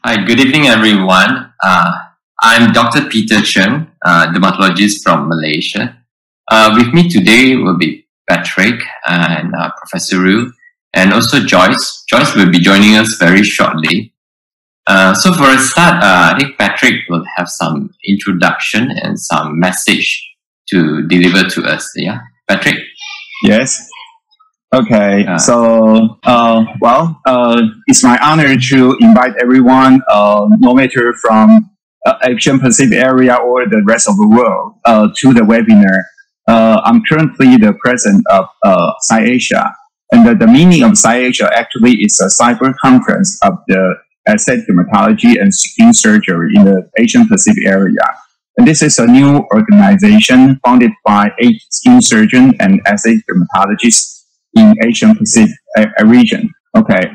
Hi, good evening, everyone. I'm Dr. Peter Chen, dermatologist from Malaysia. With me today will be Patrick and Professor Rue, and also Joyce. Joyce will be joining us very shortly. So for a start, I think Patrick will have some introduction and some message to deliver to us. Yeah, Patrick? Yes. Okay. It's my honor to invite everyone, no matter from Asian Pacific area or the rest of the world, to the webinar. I'm currently the president of SciAsia, and the meaning of SciAsia actually is a cyber conference of the aesthetic dermatology and skin surgery in the Asian Pacific area. And this is a new organization founded by 8 skin surgeons and aesthetic dermatologists in Asian Pacific region. Okay,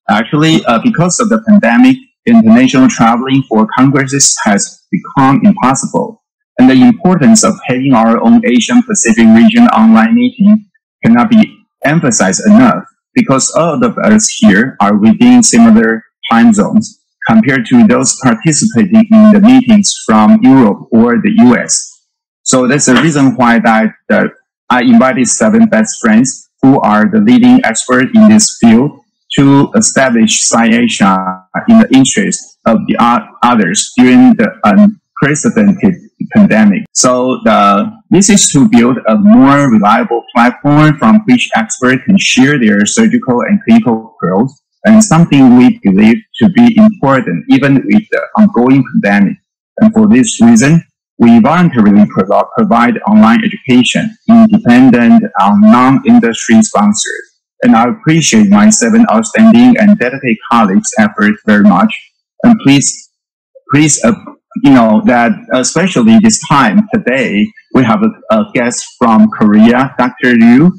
actually, because of the pandemic, international traveling for congresses has become impossible, and the importance of having our own Asian Pacific region online meeting cannot be emphasized enough, because all of us here are within similar time zones compared to those participating in the meetings from Europe or the US. So that's the reason why I invited 7 best friends who are the leading experts in this field to establish SciAsia in the interest of the others during the unprecedented pandemic. So this is to build a more reliable platform from which experts can share their surgical and clinical growth, and something we believe to be important even with the ongoing pandemic. And for this reason, we voluntarily provide online education, independent, non-industry sponsored. And I appreciate my 7 outstanding and dedicated colleagues' efforts very much. And please, that especially this time today, we have a guest from Korea, Dr. Liu,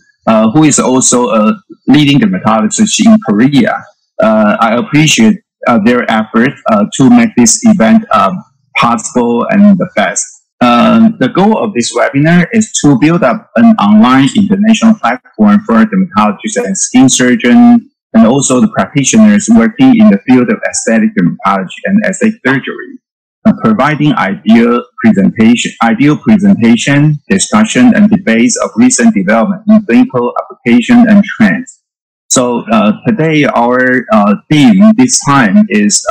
who is also a leading dermatologist in Korea. I appreciate their effort to make this event possible and the best. The goal of this webinar is to build up an online international platform for dermatologists and skin surgeons, and also the practitioners working in the field of aesthetic dermatology and aesthetic surgery, providing ideal presentation, discussion, and debates of recent development in clinical application and trends. So today our theme this time is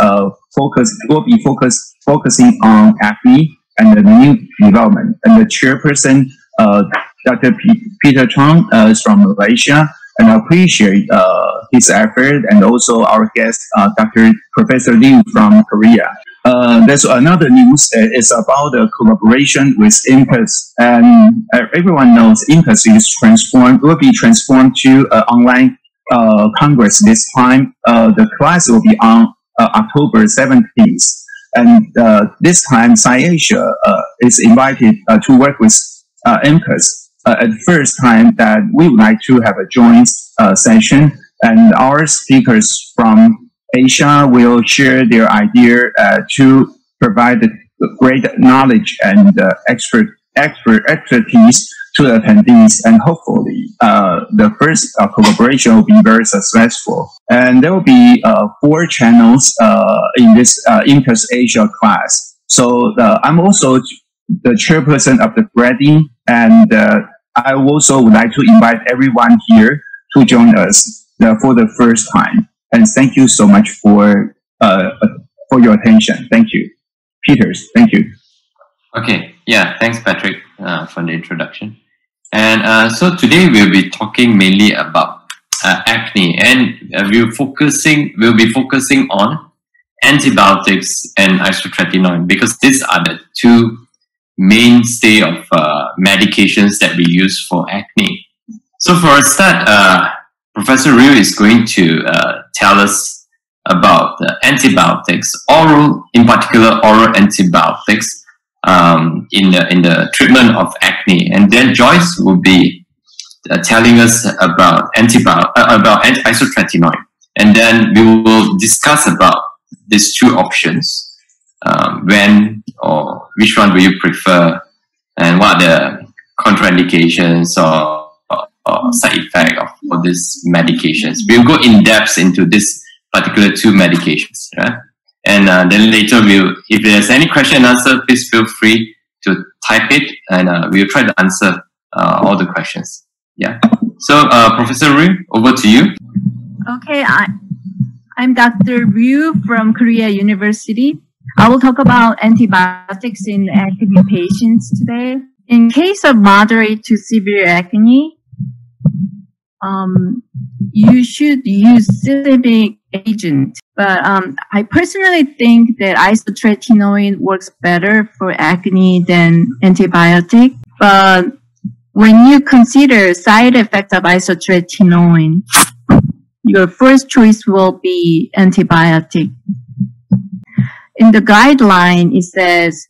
focusing on acne and the new development. And the chairperson, Dr. Peter Chang, is from Malaysia, and I appreciate his effort, and also our guest, Professor Liu from Korea. There's another news that is about the collaboration with IMPAS, and everyone knows IMPAS will be transformed to online Congress this time. The class will be on October 17th. And this time, SciAsia is invited to work with IMPAS at the first time that we would like to have a joint session. And our speakers from Asia will share their idea to provide the great knowledge and expertise to the attendees, and hopefully the first collaboration will be very successful. And there will be 4 channels in this IMPAS Asia class. So I'm also the chairperson of the grading, and I also would like to invite everyone here to join us for the first time. And thank you so much for your attention. Thank you. Peters, thank you. Okay, yeah, thanks Patrick for the introduction. And so today we'll be talking mainly about acne, and we'll be focusing on antibiotics and isotretinoin, because these are the 2 mainstay of medications that we use for acne. So for a start, Professor Ryu is going to tell us about antibiotics, in particular oral antibiotics, in the treatment of acne, and then Joyce will be telling us about isotretinoin, and then we will discuss about these 2 options, when or which one will you prefer, and what are the contraindications or side effect of all these medications. We'll go in depth into this particular 2 medications, right? And then later, if there's any question and answer, please feel free to type it, and we'll try to answer all the questions. Yeah. So, Professor Ryu, over to you. Okay, I'm Dr. Ryu from Korea University. I will talk about antibiotics in acne patients today. In case of moderate to severe acne, you should use systemic agent. But I personally think that isotretinoin works better for acne than antibiotic. But when you consider side effects of isotretinoin, your first choice will be antibiotic. In the guideline, it says,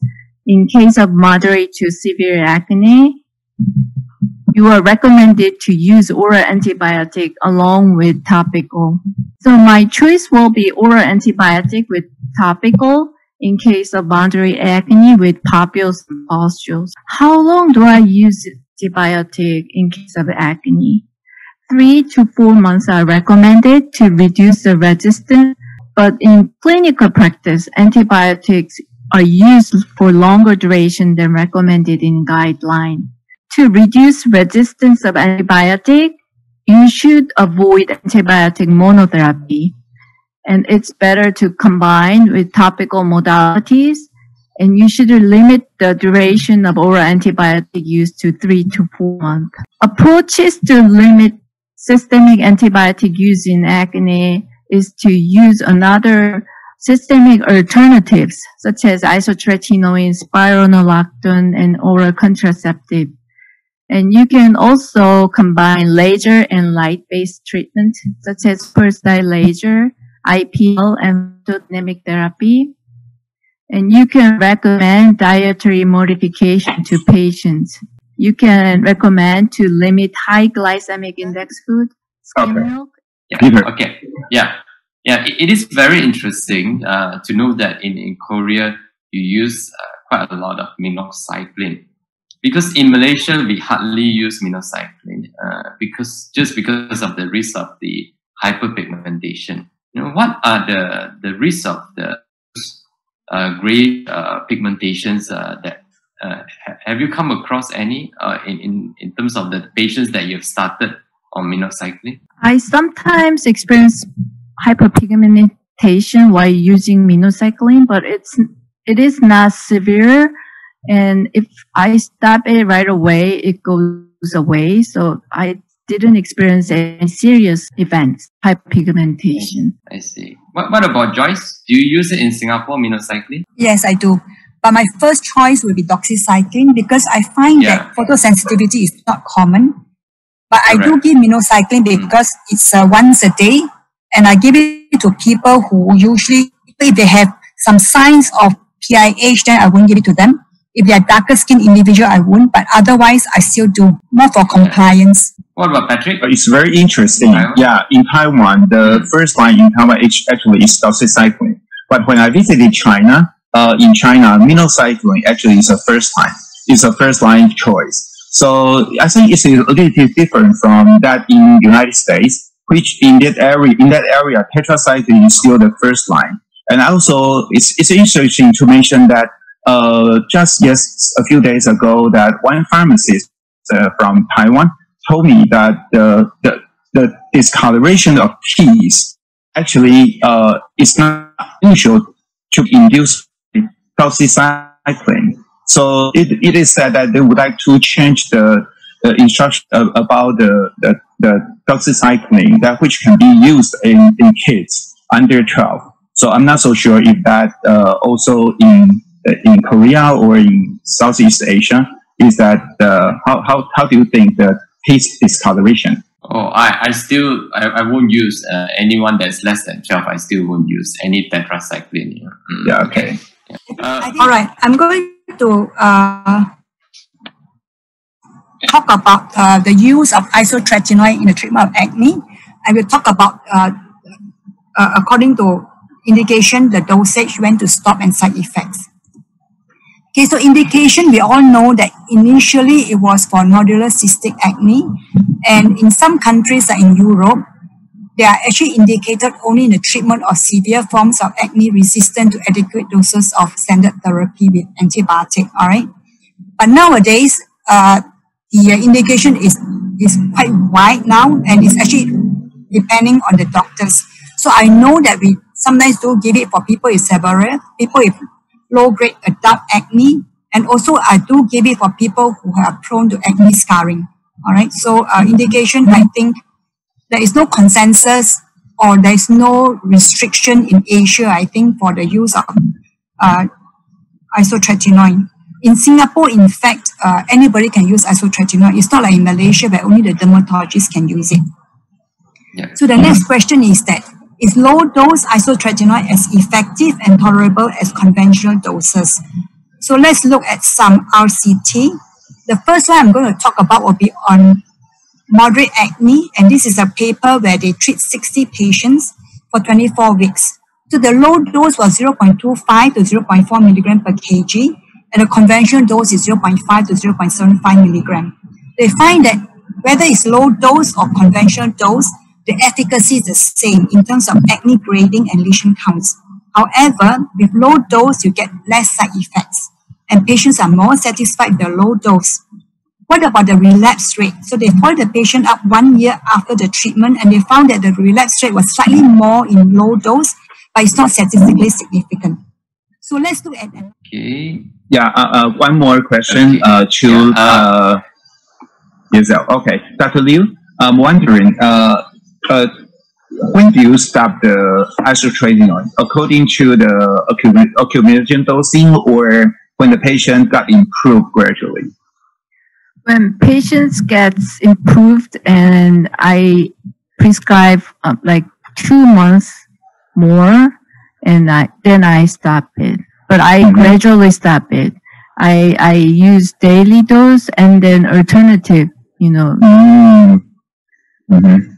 in case of moderate to severe acne, you are recommended to use oral antibiotic along with topical. So my choice will be oral antibiotic with topical in case of moderate acne with papules and pustules. How long do I use antibiotic in case of acne? 3 to 4 months are recommended to reduce the resistance, but in clinical practice, antibiotics are used for longer duration than recommended in guideline. To reduce resistance of antibiotic, you should avoid antibiotic monotherapy. And it's better to combine with topical modalities. And you should limit the duration of oral antibiotic use to 3 to 4 months. Approaches to limit systemic antibiotic use in acne is to use another systemic alternatives, such as isotretinoin, spironolactone, and oral contraceptive. And you can also combine laser and light-based treatment, such as pulsed laser, IPL, and photodynamic therapy. And you can recommend dietary modification to patients. You can recommend to limit high glycemic index food, skim milk. Yeah. Okay. Yeah. Yeah. It is very interesting to know that in Korea, you use quite a lot of minoxidil. Because in Malaysia, we hardly use minoxidil because of the risk of the hyperpigmentation. What are the risks of the gray pigmentations that have you come across any in terms of the patients that you've started on minoxidil? I sometimes experience hyperpigmentation while using minoxidil, but it is not severe. And if I stop it right away, it goes away. So I didn't experience any serious events, hyperpigmentation. I see. What about Joyce? Do you use it in Singapore, minoxidil? Yes, I do. But my first choice will be doxycycline because I find that photosensitivity is not common. But I do give minoxidil because it's once a day. And I give it to people who usually, if they have some signs of PIH, then I won't give it to them. If they are darker skinned individual, I won't, but otherwise I still do, more for compliance. What about Patrick? It's very interesting. Yeah, in Taiwan, the first line in Taiwan actually is doxycycline. But when I visited China, in China, minoxidil actually is a first line. It's a first line choice. So I think it's a little bit different from that in the United States, which in that area, tetracycline is still the first line. And also, it's interesting to mention that just a few days ago, that one pharmacist from Taiwan told me that the discoloration of teeth actually is not usual to induce doxycycline. So it is said that they would like to change the instruction about the doxycycline that which can be used in kids under 12. So I'm not so sure if that also in Korea or in Southeast Asia is that how do you think the teeth discoloration? Oh, I won't use anyone that's less than 12. I still won't use any tetracycline. Yeah. Okay. All right. I'm going to talk about the use of isotretinoin in the treatment of acne. I will talk about according to indication, the dosage, when to stop, and side effects. Okay, so indication, we all know that initially it was for nodular cystic acne, and in some countries like in Europe, they are actually indicated only in the treatment of severe forms of acne resistant to adequate doses of standard therapy with antibiotic. All right. But nowadays, the indication is quite wide now, and it's actually depending on the doctors. So I know that we sometimes do give it for people with seborrheic, people with low-grade adult acne, and also I do give it for people who are prone to acne scarring. All right. So indication, I think there is no consensus or there is no restriction in Asia, I think, for the use of isotretinoin. In Singapore, in fact, anybody can use isotretinoin. It's not like in Malaysia where only the dermatologists can use it. Yeah. So the next question is that, is low-dose isotretinoin as effective and tolerable as conventional doses? So let's look at some RCT. The first one I'm going to talk about will be on moderate acne, and this is a paper where they treat 60 patients for 24 weeks. So the low dose was 0.25 to 0.4 milligram per kg, and the conventional dose is 0.5 to 0.75 milligram. They find that whether it's low dose or conventional dose, the efficacy is the same in terms of acne grading and lesion counts. However, with low dose, you get less side effects, and patients are more satisfied with the low dose. What about the relapse rate? So they followed the patient up 1 year after the treatment, and they found that the relapse rate was slightly more in low dose, but it's not statistically significant. So let's look at that. Okay. Yeah, one more question to yourself. Okay, Dr. Liu, I'm wondering, when do you stop the isotretinoin? According to the accumulation dosing, or when the patient got improved gradually? When patients gets improved and I prescribe like 2 months more, and then I stop it. But I gradually stop it. I use daily dose and then alternative, you know.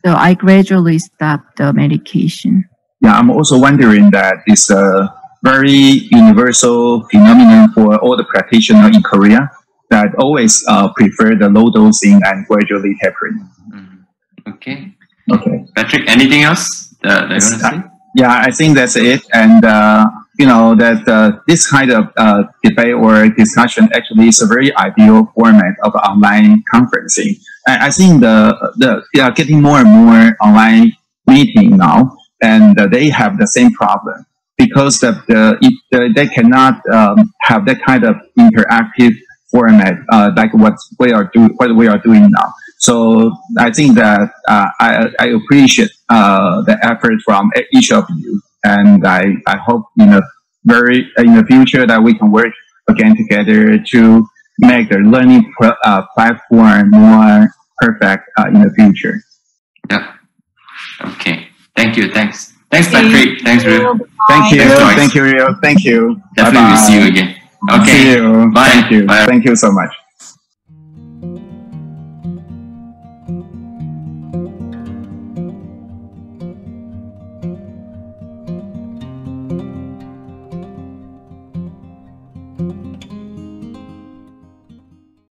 So I gradually stop the medication. Yeah, I'm also wondering that it's a very universal phenomenon for all the practitioners in Korea that always prefer the low dosing and gradually tapering. Okay. Okay. Patrick, anything else that you want to say? Yeah, I think that's it. And you know that this kind of debate or discussion actually is a very ideal format of online conferencing. I think they are getting more and more online meeting now, and they have the same problem because they cannot have that kind of interactive format like what we are doing now. So I think that I appreciate the effort from each of you, and I hope in the future that we can work again together to make the learning platform more perfect in the future. Yeah. Okay. Thank you. Thanks, Patrick. Thanks, Rio. Thank you. Thanks, Thank you, Rio. Thank you. Definitely, we'll see you again. Okay. See you. Bye. Thank you. Bye. Thank you so much.